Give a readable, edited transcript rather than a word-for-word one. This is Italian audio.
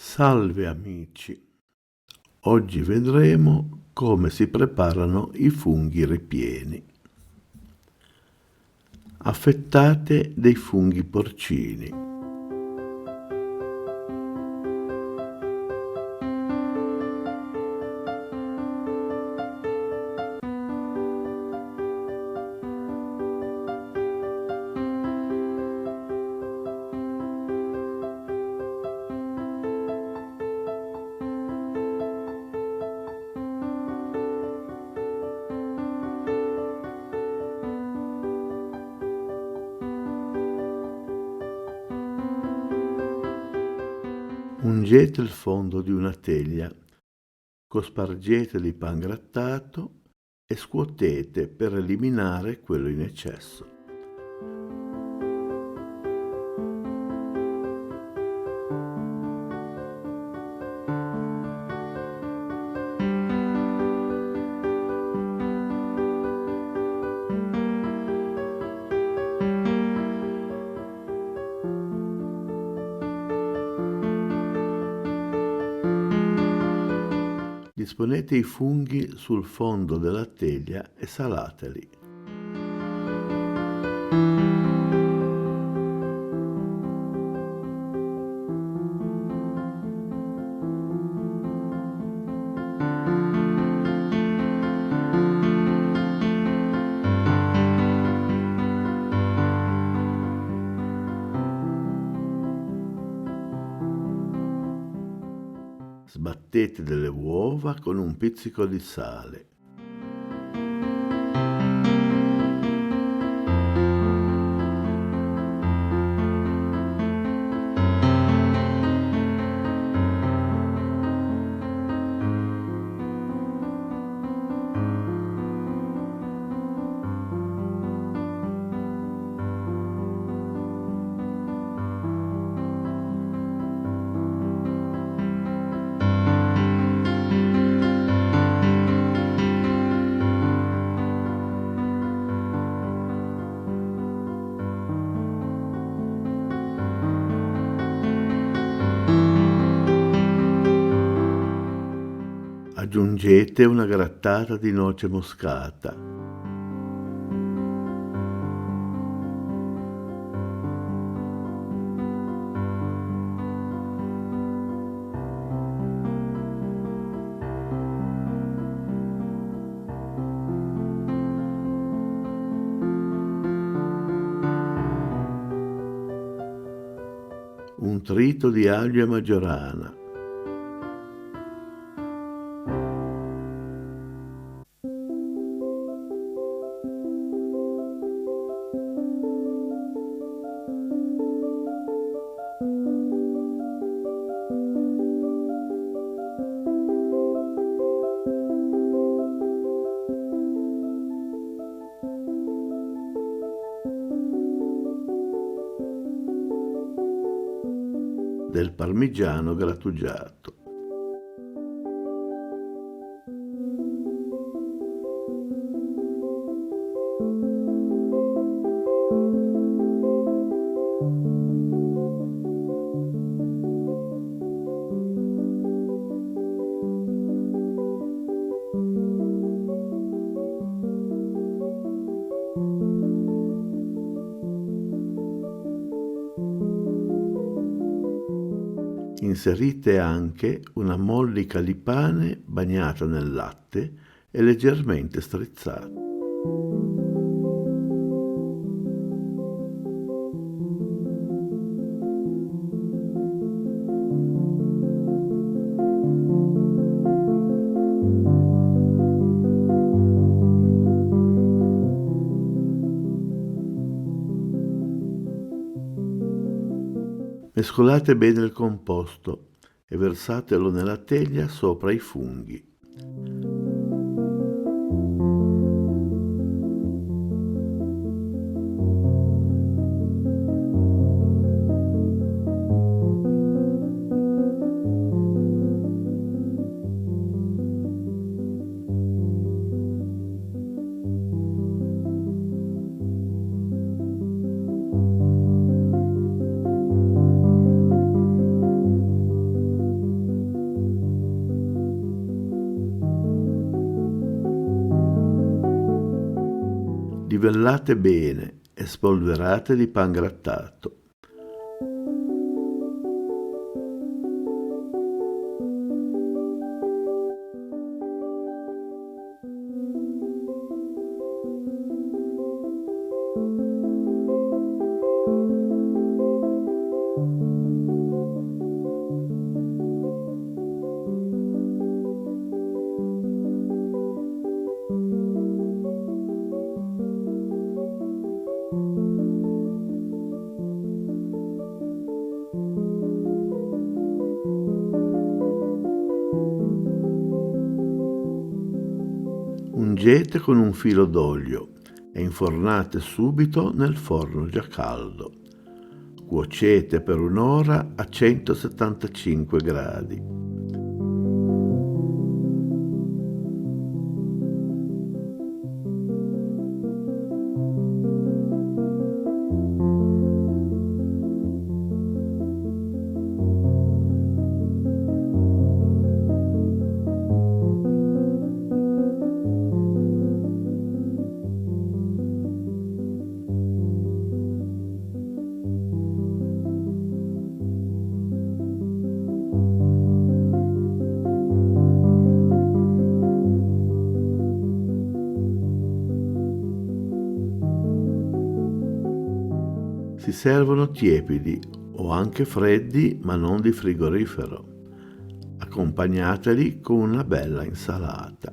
Salve amici, oggi vedremo come si preparano i funghi ripieni. Affettate dei funghi porcini. Ungete il fondo di una teglia, cospargete di pan grattato e scuotete per eliminare quello in eccesso. Disponete i funghi sul fondo della teglia e salateli. Sbattete delle uova con un pizzico di sale. Aggiungete una grattata di noce moscata. Un trito di aglio e maggiorana. Del parmigiano grattugiato. Inserite anche una mollica di pane bagnata nel latte e leggermente strizzata. Mescolate bene il composto e versatelo nella teglia sopra i funghi. livellate bene e spolverate di pangrattato. Ungete con un filo d'olio e infornate subito nel forno già caldo. Cuocete per un'ora a 175 gradi. Si servono tiepidi o anche freddi, ma non di frigorifero. Accompagnateli con una bella insalata.